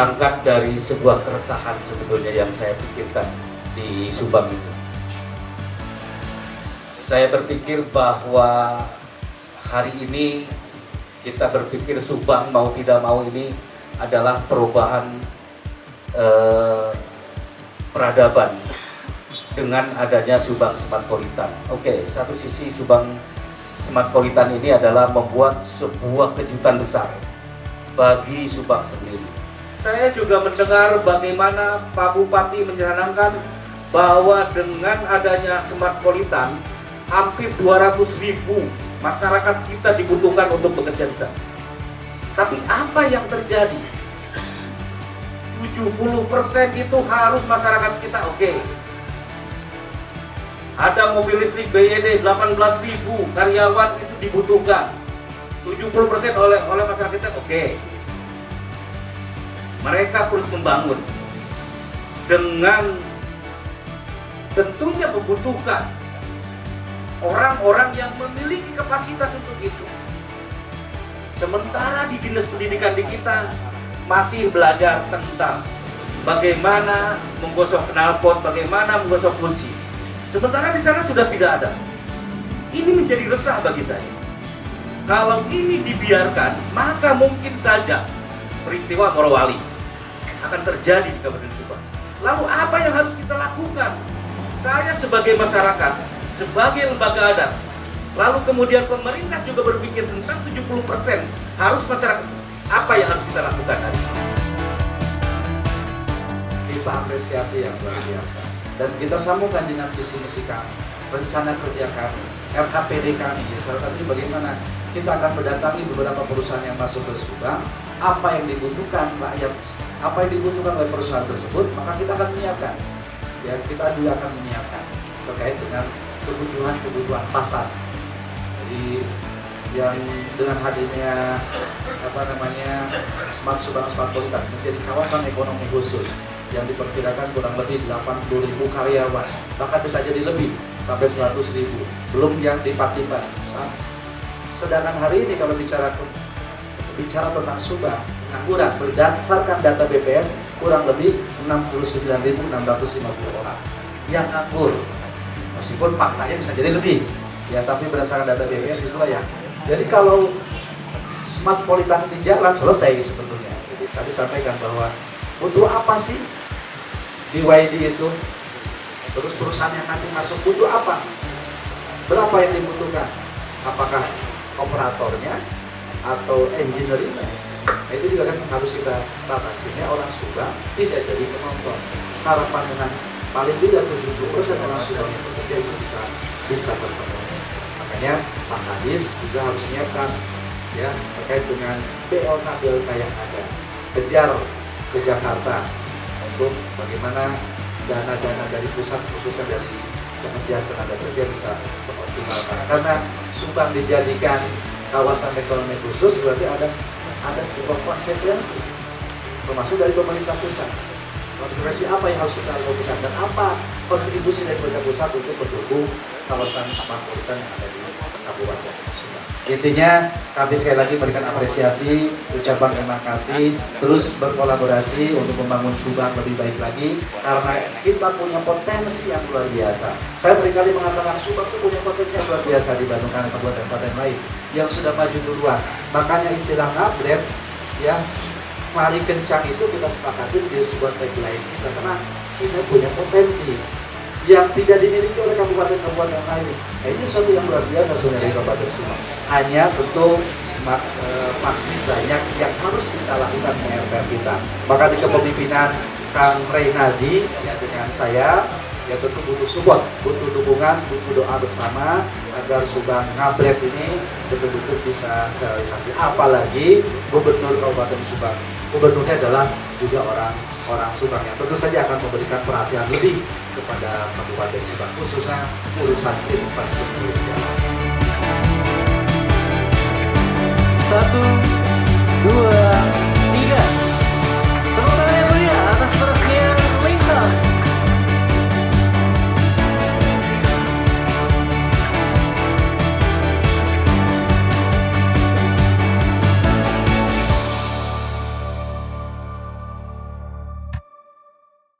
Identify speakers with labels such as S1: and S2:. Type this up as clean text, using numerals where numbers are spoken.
S1: berangkat dari sebuah keresahan sebetulnya yang saya pikirkan di Subang itu. Saya berpikir bahwa hari ini kita berpikir Subang mau tidak mau ini adalah perubahan peradaban dengan adanya Subang Smartpolitan. Oke, satu sisi Subang Smartpolitan ini adalah membuat sebuah kejutan besar bagi Subang sendiri. Saya juga mendengar bagaimana Pak Bupati mencanangkan bahwa dengan adanya Smartpolitan hampir 200.000 masyarakat kita dibutuhkan untuk bekerja di sana. Tapi apa yang terjadi? 70% itu harus masyarakat kita oke. Ada mobil listrik BYD 18.000 karyawan itu dibutuhkan. 70% oleh masyarakat kita oke. Mereka terus membangun dengan tentunya membutuhkan orang-orang yang memiliki kapasitas untuk itu. Sementara di dinas pendidikan di kita masih belajar tentang bagaimana menggosok knalpot, bagaimana menggosok kursi. Sementara di sana sudah tidak ada. Ini menjadi resah bagi saya. Kalau ini dibiarkan, maka mungkin saja peristiwa Morowali akan terjadi di Kabupaten Subang. Lalu apa yang harus kita lakukan? Saya sebagai masyarakat, sebagai lembaga adat, lalu kemudian pemerintah juga berpikir tentang 70% harus masyarakat. Apa yang harus kita lakukan hari ini?
S2: Kita apresiasi yang luar biasa dan kita sambungkan dengan visi misi kami, rencana kerja kami, RKPD kami. Salah satunya bagaimana kita akan mendatangi beberapa perusahaan yang masuk ke Subang, apa yang dibutuhkan rakyat, apa yang dibutuhkan oleh perusahaan tersebut, maka kita akan menyiapkan. Ya, kita juga akan menyiapkan terkait dengan kebutuhan pasar. Jadi yang dengan hadirnya Smart Subang Smartpolitan menjadi kawasan ekonomi khusus yang diperkirakan kurang lebih 80.000 karyawan, bahkan bisa jadi lebih sampai 100.000, belum yang lipat-lipat. Sedangkan hari ini kalau bicara tentang Subang, pengangguran berdasarkan data BPS kurang lebih 69.650 orang yang nganggur. Meskipun faktanya bisa jadi lebih, ya, tapi berdasarkan data BPS itulah ya. Jadi kalau Smartpolitan di jalan selesai sebetulnya. Jadi tadi sampaikan bahwa butuh apa sih di YD itu? Terus perusahaan yang nanti masuk butuh apa? Berapa yang dibutuhkan? Apakah operatornya atau engineeringnya? Nah, itu juga kan harus kita tata sehingga orang Subang tidak jadi penonton. Harapan dengan paling tidak 70% orang Subang yang bekerja itu bisa berpenuh. Makanya Pak Kadis juga harus menyiapkan ya terkait dengan BLK yang ada, kejar ke Jakarta untuk bagaimana dana-dana dari pusat khususnya dari Kementerian Tenaga Kerja bisa dioptimalkan. Karena Subang dijadikan kawasan ekonomi khusus berarti ada sebuah konsekuensi termasuk dari pemerintah pusat. Konsekuensi apa yang harus kita lakukan dan apa kontribusi dari pemerintah pusat untuk mendukung kawasan Smartpolitan yang ada di Kabupaten Subang. Intinya kami sekali lagi memberikan apresiasi, ucapan terima kasih, terus berkolaborasi untuk membangun Subang lebih baik lagi karena kita punya potensi yang luar biasa. Saya seringkali mengatakan Subang itu punya potensi yang luar biasa dibandingkan kabupaten-kabupaten lain yang sudah maju duluan. Makanya istilah ngabret ya, mari kencang itu kita sepakati di sebuah tagline kita karena kita punya potensi yang tidak dimiliki oleh kabupaten-kabupaten lain. Nah, ini sesuatu yang luar biasa sebenarnya di Kabupaten Subang. Hanya tentu masih banyak yang harus kita lakukan PR kita. Maka di kepemimpinan Kang Reynaldi ya, dengan saya ya tentu butuh support, butuh dukungan, butuh doa bersama agar Subang Ngabret ini betul-betul bisa realisasi. Apalagi Gubernur Kabupaten Subang, gubernurnya adalah juga orang Subang yang tentu saja akan memberikan perhatian lebih kepada Kabupaten Subang khususnya urusan infrastruktur jalan.
S3: Satu